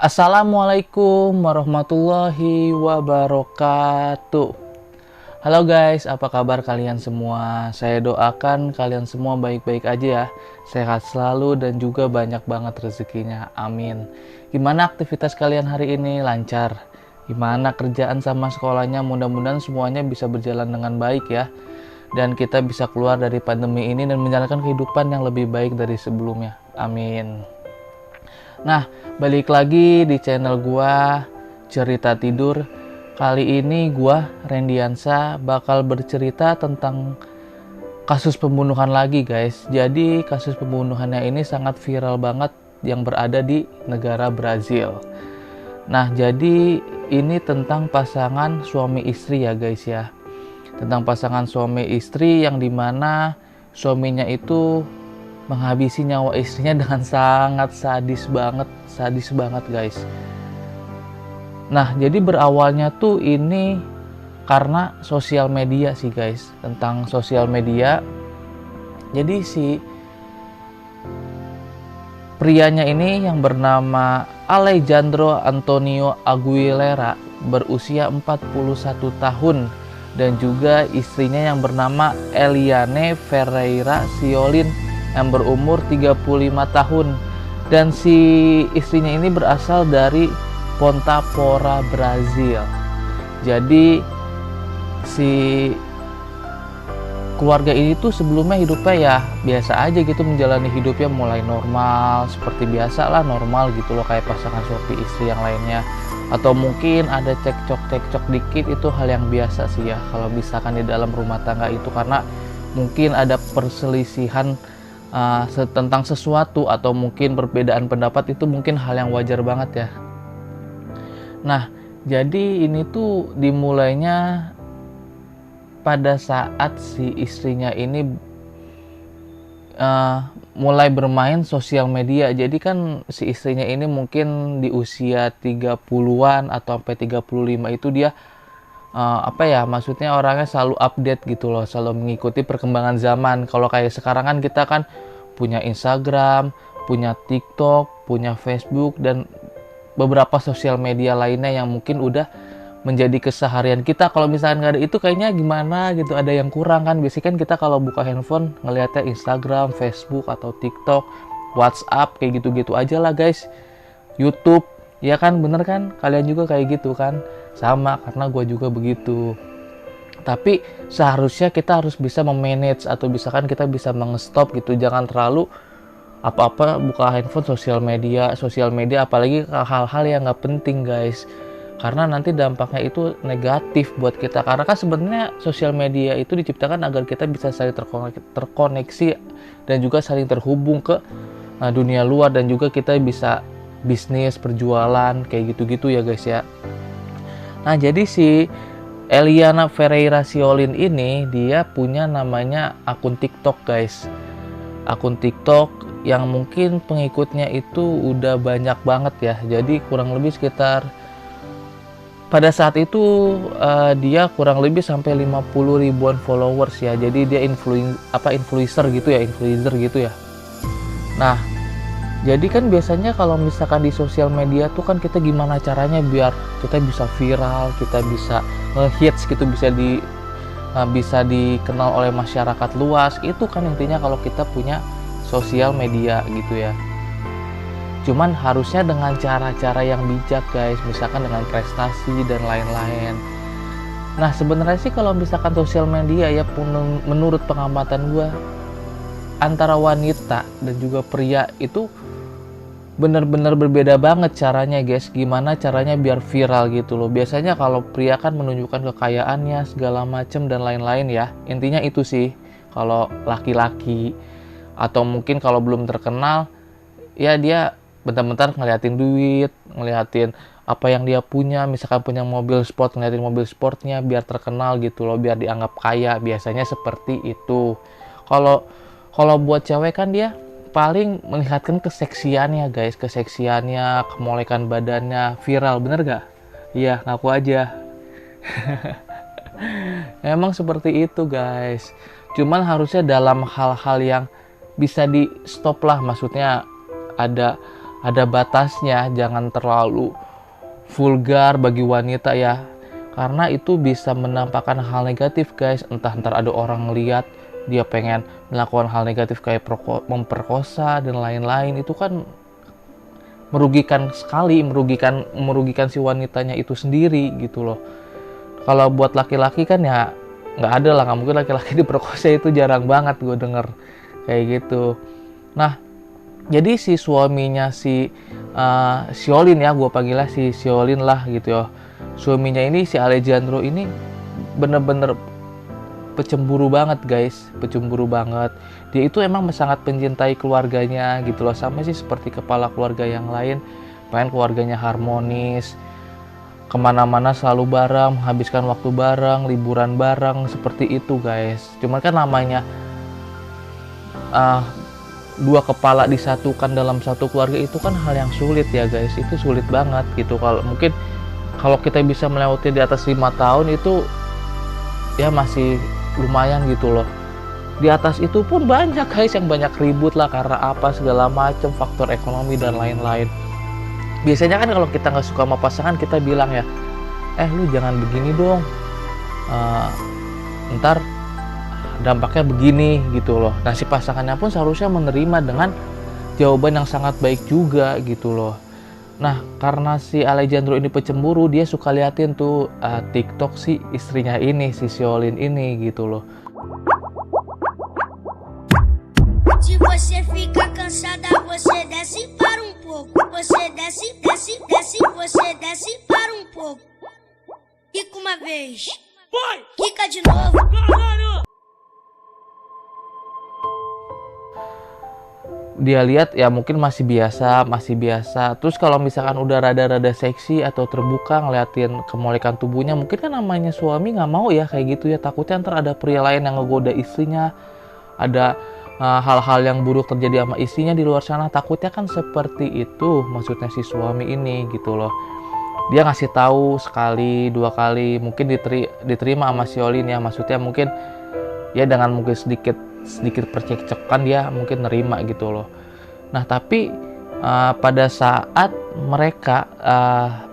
Assalamualaikum warahmatullahi wabarakatuh. Halo guys, apa kabar kalian semua? Saya doakan kalian semua baik-baik aja ya. Sehat selalu dan juga banyak banget rezekinya. Amin. Gimana aktivitas kalian hari ini? Lancar? Gimana kerjaan sama sekolahnya? Mudah-mudahan semuanya bisa berjalan dengan baik ya. Dan kita bisa keluar dari pandemi ini dan menjalankan kehidupan yang lebih baik dari sebelumnya. Amin. Nah, balik lagi di channel gua Cerita Tidur. Kali ini gua Rendiansa bakal bercerita tentang kasus pembunuhan lagi, guys. Jadi, kasus pembunuhannya ini sangat viral banget yang berada di negara Brazil. Nah, jadi ini tentang pasangan suami istri ya, guys ya. Tentang pasangan suami istri yang dimana suaminya itu menghabisi nyawa istrinya dengan sangat sadis banget guys. Nah, jadi berawalnya tuh ini karena sosial media sih guys, tentang sosial media. Jadi si prianya ini yang bernama Alejandro Antonio Aguilera berusia 41 tahun dan juga istrinya yang bernama Eliane Ferreira Siolin yang berumur 35 tahun, dan si istrinya ini berasal dari Ponta Porã, Brazil. Jadi si keluarga ini tuh sebelumnya hidupnya ya biasa aja gitu, menjalani hidupnya mulai normal seperti biasa lah, normal gitu loh, kayak pasangan suami istri yang lainnya. Atau mungkin ada cekcok dikit, itu hal yang biasa sih ya kalau misalkan di dalam rumah tangga itu, karena mungkin ada perselisihan tentang sesuatu atau mungkin perbedaan pendapat, itu mungkin hal yang wajar banget ya. Nah, jadi ini tuh dimulainya pada saat si istrinya ini mulai bermain sosial media. Jadi kan si istrinya ini mungkin di usia 30-an atau sampai 35 itu dia maksudnya orangnya selalu update gitu loh, selalu mengikuti perkembangan zaman. Kalau kayak sekarang kan kita kan punya Instagram, punya TikTok, punya Facebook, dan beberapa sosial media lainnya yang mungkin udah menjadi keseharian kita. Kalau misalkan nggak ada itu kayaknya gimana gitu, ada yang kurang kan. Biasanya kan kita kalau buka handphone ngelihatnya Instagram, Facebook, atau TikTok, WhatsApp, kayak gitu-gitu aja lah guys. YouTube, ya kan, bener kan? Kalian juga kayak gitu kan? Sama, karena gue juga begitu. Tapi seharusnya kita harus bisa memanage, atau misalkan kita bisa mengstop gitu. Jangan terlalu apa-apa buka handphone sosial media, apalagi hal-hal yang nggak penting guys. Karena nanti dampaknya itu negatif buat kita. Karena kan sebenarnya sosial media itu diciptakan agar kita bisa saling terkoneksi dan juga saling terhubung ke dunia luar, dan juga kita bisa bisnis, perjualan, kayak gitu-gitu ya guys ya. Nah, jadi si Eliana Ferreira Siolin ini dia punya namanya akun TikTok guys. Akun TikTok yang mungkin pengikutnya itu udah banyak banget ya. Jadi kurang lebih sekitar pada saat itu dia kurang lebih sampai 50 ribuan followers ya. Jadi dia influencer gitu ya. Nah, jadi kan biasanya kalau misalkan di sosial media tuh kan kita gimana caranya biar kita bisa viral, kita bisa hits gitu, bisa dikenal oleh masyarakat luas. Itu kan intinya kalau kita punya sosial media gitu ya. Cuman harusnya dengan cara-cara yang bijak guys, misalkan dengan prestasi dan lain-lain. Nah, sebenarnya sih kalau misalkan sosial media ya, menurut pengamatan gue, antara wanita dan juga pria itu benar-benar berbeda banget caranya guys. Gimana caranya biar viral gitu loh. Biasanya kalau pria kan menunjukkan kekayaannya segala macem dan lain-lain ya. Intinya itu sih kalau laki-laki. Atau mungkin kalau belum terkenal ya dia bentar-bentar ngeliatin duit, ngeliatin apa yang dia punya. Misalkan punya mobil sport, ngeliatin mobil sportnya biar terkenal gitu loh, biar dianggap kaya. Biasanya seperti itu. Kalau buat cewek kan dia paling melihatkan keseksiannya guys, kemolekan badannya, viral, bener gak? Iya, ngaku aja. Emang seperti itu guys. Cuman harusnya dalam hal-hal yang bisa di stop lah, maksudnya ada ada batasnya, jangan terlalu vulgar bagi wanita ya, karena itu bisa menampakkan hal negatif guys. Entah ntar ada orang lihat dia pengen melakukan hal negatif kayak memperkosa dan lain-lain, itu kan merugikan sekali, merugikan si wanitanya itu sendiri gitu loh. Kalau buat laki-laki kan ya nggak ada lah, nggak mungkin laki-laki diperkosa, itu jarang banget gue denger kayak gitu. Nah, jadi si suaminya si Shiolin ya, gue panggilnya si Shiolin lah gitu ya. Suaminya ini si Alejandro ini bener-bener pecemburu banget guys, pecemburu banget. Dia itu emang sangat mencintai keluarganya gitu loh, sama sih seperti kepala keluarga yang lain, pengen keluarganya harmonis, kemana-mana selalu bareng, menghabiskan waktu bareng, liburan bareng, seperti itu guys. Cuman kan namanya dua kepala disatukan dalam satu keluarga itu kan hal yang sulit ya guys, itu sulit banget gitu. Kalau kita bisa melewati di atas 5 tahun itu ya masih lumayan gitu loh. Di atas itu pun banyak guys yang banyak ribut lah karena apa segala macam, faktor ekonomi dan lain-lain. Biasanya kan kalau kita nggak suka sama pasangan, kita bilang ya, lu jangan begini dong, ntar dampaknya begini gitu loh. Nah si pasangannya pun seharusnya menerima dengan jawaban yang sangat baik juga gitu loh. Nah karena si Alejandro ini pecemburu, dia suka liatin tuh TikTok si istrinya ini, si Shiolin ini gitu loh. Se você fica cansada, você desce para pouco. Você desce, você desce para pouco. Quica uma vez. Vai! Quica de novo. Caralho! Dia lihat ya mungkin masih biasa. Terus kalau misalkan udah rada-rada seksi atau terbuka ngeliatin kemolekan tubuhnya, mungkin kan namanya suami nggak mau ya kayak gitu ya, takutnya ntar ada pria lain yang ngegoda istrinya, ada hal-hal yang buruk terjadi sama istrinya di luar sana, takutnya kan seperti itu maksudnya si suami ini gitu loh. Dia ngasih tahu sekali, 2 kali, mungkin diterima sama Shiolin ya, maksudnya mungkin ya dengan mungkin sedikit percekcokan dia mungkin nerima gitu loh. Nah tapi pada saat mereka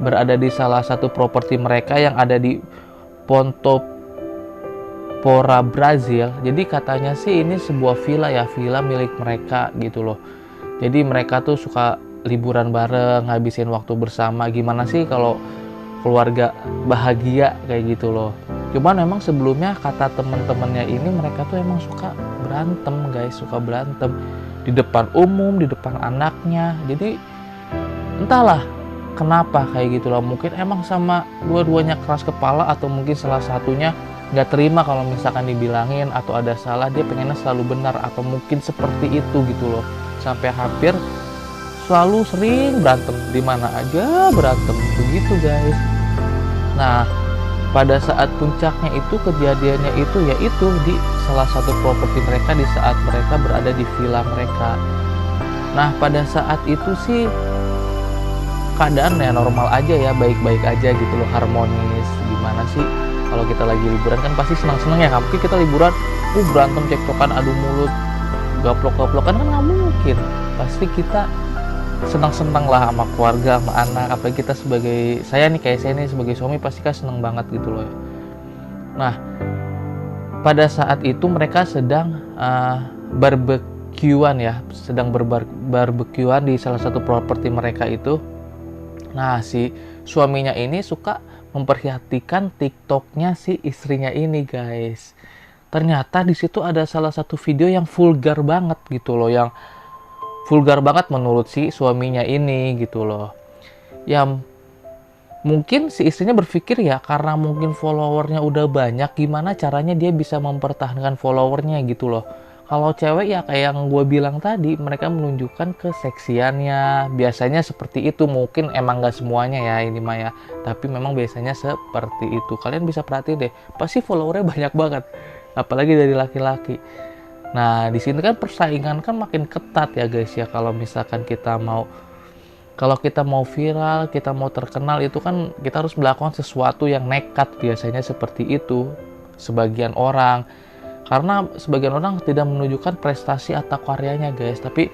berada di salah satu properti mereka yang ada di Ponto Porã, Brazil. Jadi katanya sih ini sebuah villa milik mereka gitu loh. Jadi mereka tuh suka liburan bareng, ngabisin waktu bersama. Gimana sih kalau keluarga bahagia kayak gitu loh. Cuman memang sebelumnya kata teman-temannya ini, mereka tuh emang suka berantem guys, suka berantem di depan umum, di depan anaknya. Jadi entahlah kenapa kayak gitu loh. Mungkin emang sama dua-duanya keras kepala, atau mungkin salah satunya nggak terima kalau misalkan dibilangin atau ada salah, dia pengennya selalu benar, atau mungkin seperti itu gitu loh. Sampai hampir selalu sering berantem, di mana aja berantem begitu guys. Nah pada saat puncaknya itu, kejadiannya itu yaitu di salah satu properti mereka, di saat mereka berada di villa mereka. Nah pada saat itu sih keadaan ya normal aja ya, baik-baik aja gitu loh, harmonis. Gimana sih kalau kita lagi liburan kan pasti senang-senang ya, mungkin kita liburan berantem, cekcokan, adu mulut, gaplok-gaplokan kan nggak mungkin. Pasti kita senang-senang lah sama keluarga, sama anak. Apalagi kita sebagai saya nih sebagai suami pasti kan senang banget gitu loh. Nah pada saat itu mereka sedang barbekyuan ya, sedang barbekyuan di salah satu properti mereka itu. Nah si suaminya ini suka memperhatikan TikToknya si istrinya ini guys. Ternyata di situ ada salah satu video yang vulgar banget gitu loh, yang vulgar banget menurut si suaminya ini gitu loh. Ya mungkin si istrinya berpikir ya karena mungkin followernya udah banyak, gimana caranya dia bisa mempertahankan followernya gitu loh. Kalau cewek ya kayak yang gue bilang tadi, mereka menunjukkan keseksiannya. Biasanya seperti itu, mungkin emang gak semuanya ya ini mah ya, tapi memang biasanya seperti itu. Kalian bisa perhatiin deh, pasti followernya banyak banget, apalagi dari laki-laki. Nah di sini kan persaingan kan makin ketat ya guys ya. Kalau misalkan kita mau viral, kita mau terkenal, itu kan kita harus melakukan sesuatu yang nekat, biasanya seperti itu sebagian orang. Karena sebagian orang tidak menunjukkan prestasi atau karyanya guys, tapi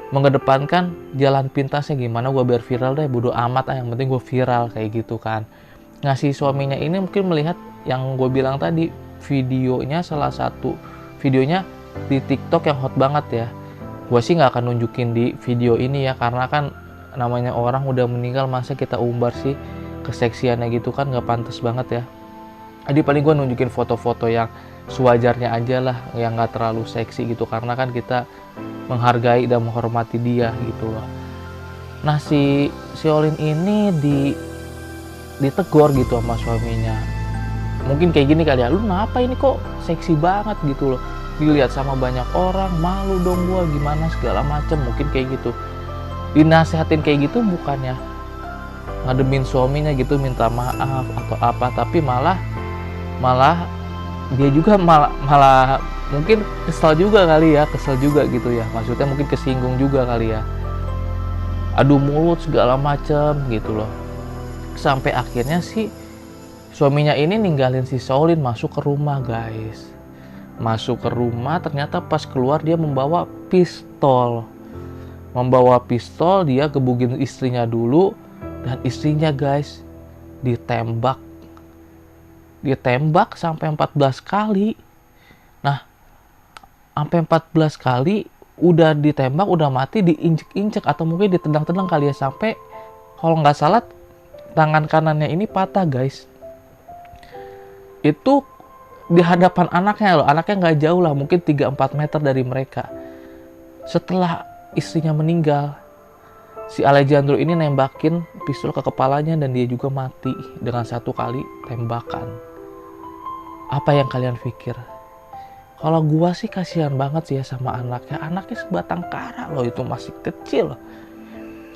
mengedepankan jalan pintasnya, gimana gue biar viral deh, bodo amat yang penting gue viral kayak gitu kan. Nah si suaminya ini mungkin melihat yang gue bilang tadi, videonya, salah satu videonya di TikTok yang hot banget ya. Gue sih nggak akan nunjukin di video ini ya, karena kan namanya orang udah meninggal, masa kita umbar sih keseksiannya gitu kan, nggak pantas banget ya. Jadi paling gue nunjukin foto-foto yang sewajarnya aja lah, yang nggak terlalu seksi gitu, karena kan kita menghargai dan menghormati dia gitu loh. Nah si Olin ini ditegur gitu sama suaminya. Mungkin kayak gini kali ya, lu kenapa ini kok seksi banget gitu loh, dilihat sama banyak orang, malu dong gua, gimana segala macem, mungkin kayak gitu. Dinasehatin kayak gitu bukannya ngademin suaminya gitu, minta maaf atau apa, tapi malah dia juga malah mungkin kesel juga kali ya, gitu ya, maksudnya mungkin kesinggung juga kali ya, adu mulut segala macem gitu loh. Sampai akhirnya si suaminya ini ninggalin si Shaolin masuk ke rumah guys. Masuk ke rumah, ternyata pas keluar dia membawa pistol. Dia gebugin istrinya dulu, dan istrinya guys ditembak sampai 14 kali. Nah, sampai 14 kali udah ditembak, udah mati, diinjek-injek atau mungkin ditendang-tendang kali ya, sampai kalau nggak salah tangan kanannya ini patah guys. Itu di hadapan anaknya loh, anaknya nggak jauh lah, mungkin 3-4 meter dari mereka. Setelah istrinya meninggal, si Alejandro ini nembakin pistol ke kepalanya dan dia juga mati dengan 1 kali tembakan. Apa yang kalian pikir? Kalau gua sih kasihan banget sih ya sama anaknya. Anaknya sebatang kara loh, itu masih kecil,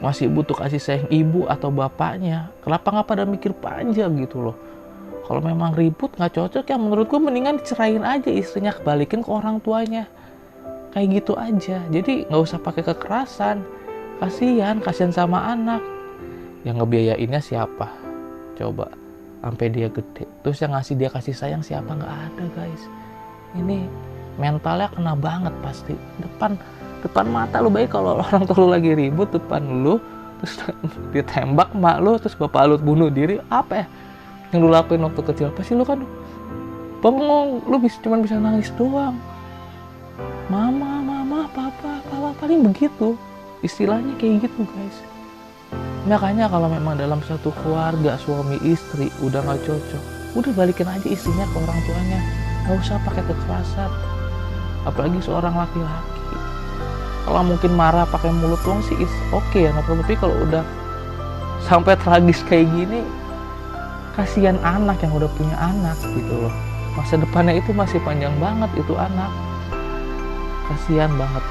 masih butuh kasih sayang ibu atau bapaknya. Kenapa nggak pada mikir panjang gitu loh? Kalau memang ribut nggak cocok ya, menurut gua mendingan dicerain aja istrinya, kebalikin ke orang tuanya, kayak gitu aja. Jadi nggak usah pakai kekerasan. Kasihan sama anak. Yang ngebiayainnya siapa? Coba, sampai dia gede. Terus yang ngasih dia kasih sayang siapa? Nggak ada guys. Ini mentalnya kena banget pasti. Depan mata lu, baik kalau orang tua lu lagi ribut depan lu, terus ditembak mak lu, terus bapak lu bunuh diri, apa ya yang lu lakuin waktu kecil? Pasti lu kan bengong, lu cuma bisa nangis doang. Mama, papa, paling begitu. Istilahnya kayak gitu guys. Makanya kalau memang dalam satu keluarga suami istri udah nggak cocok, udah balikin aja istrinya ke orang tuanya. Nggak usah pakai kekerasan, apalagi seorang laki-laki. Kalau mungkin marah pakai mulut doang sih oke ya, tapi kalau udah sampai tragis kayak gini, kasihan anak yang udah punya anak gitu loh. Masa depannya itu masih panjang banget itu anak, kasihan banget.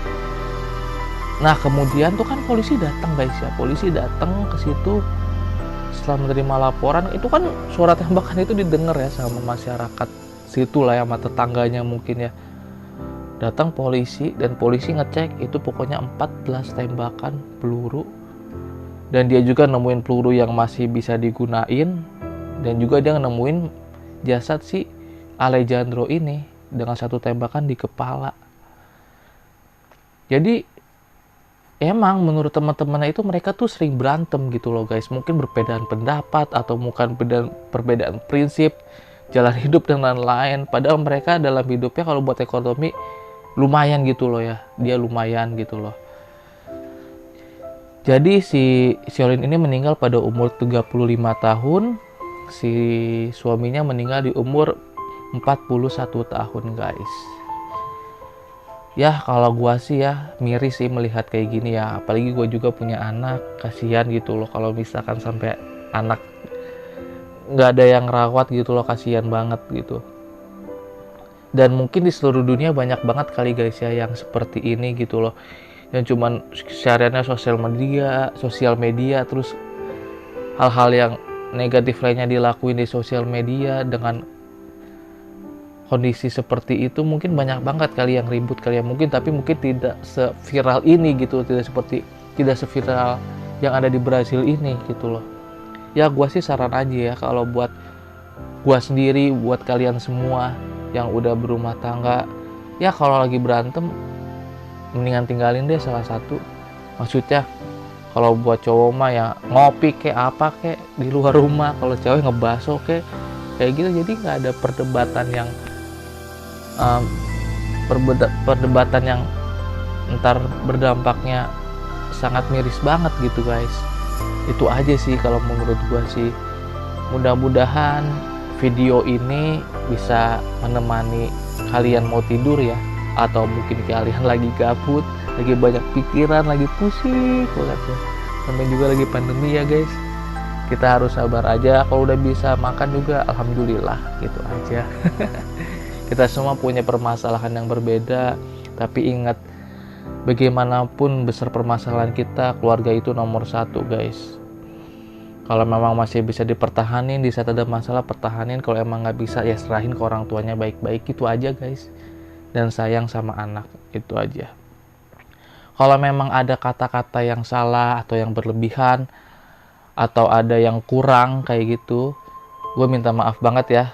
Nah kemudian tuh kan polisi datang guys ya, polisi datang ke situ setelah menerima laporan. Itu kan suara tembakan itu didengar ya sama masyarakat situ lah ya, sama tetangganya mungkin ya. Datang polisi, dan polisi ngecek itu pokoknya 14 tembakan peluru, dan dia juga nemuin peluru yang masih bisa digunain, dan juga dia nemuin jasad si Alejandro ini dengan 1 tembakan di kepala. Jadi emang menurut teman-temannya itu mereka tuh sering berantem gitu loh guys. Mungkin perbedaan pendapat atau mungkin perbedaan prinsip, jalan hidup dan lain-lain. Padahal mereka dalam hidupnya kalau buat ekonomi lumayan gitu loh ya. Dia lumayan gitu loh. Jadi si Olin ini meninggal pada umur 35 tahun. Si suaminya meninggal di umur 41 tahun guys. Ya kalau gua sih ya miris sih melihat kayak gini ya. Apalagi gua juga punya anak. Kasihan gitu loh kalau misalkan sampai anak nggak ada yang rawat gitu loh, kasihan banget gitu. Dan mungkin di seluruh dunia banyak banget kali guys ya yang seperti ini gitu loh, yang cuman sehariannya sosial media, terus hal-hal yang negatif lainnya dilakuin di sosial media dengan kondisi seperti itu. Mungkin banyak banget kali yang ribut kali ya mungkin, tapi mungkin tidak seviral ini gitu, tidak seviral yang ada di Brasil ini gitu loh. Ya gua sih saran aja ya, kalau buat gua sendiri, buat kalian semua yang udah berumah tangga, ya kalau lagi berantem mendingan tinggalin deh salah satu, Maksudnya kalau buat cowok mah ya ngopi kayak apa kayak di luar rumah, kalau cewek ngebaso kayak gitu. Jadi nggak ada perdebatan yang perdebatan yang ntar berdampaknya sangat miris banget gitu guys. Itu aja sih kalau menurut gua sih. Mudah-mudahan video ini bisa menemani kalian mau tidur ya, atau mungkin kalian lagi gabut, lagi banyak pikiran, lagi pusing banget ya. Namanya juga lagi pandemi ya guys. Kita harus sabar aja. Kalau udah bisa makan juga alhamdulillah, gitu aja. Kita semua punya permasalahan yang berbeda, tapi ingat, bagaimanapun besar permasalahan kita, keluarga itu nomor satu guys. Kalau memang masih bisa dipertahanin, di saat ada masalah pertahanin. Kalau emang nggak bisa ya serahin ke orang tuanya baik-baik, itu aja guys. Dan sayang sama anak, itu aja. Kalau memang ada kata-kata yang salah atau yang berlebihan atau ada yang kurang kayak gitu, gue minta maaf banget ya.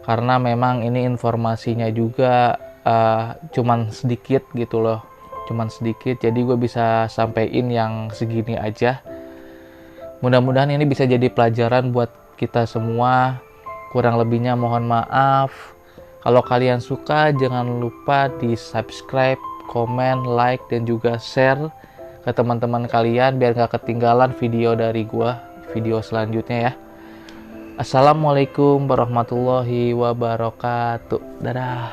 Karena memang ini informasinya juga cuman sedikit gitu loh, cuman sedikit, jadi gue bisa sampein yang segini aja. Mudah-mudahan ini bisa jadi pelajaran buat kita semua. Kurang lebihnya mohon maaf. Kalau kalian suka jangan lupa di subscribe, komen, like, dan juga share ke teman-teman kalian biar gak ketinggalan video dari gue, video selanjutnya ya. Assalamualaikum warahmatullahi wabarakatuh. Dadah.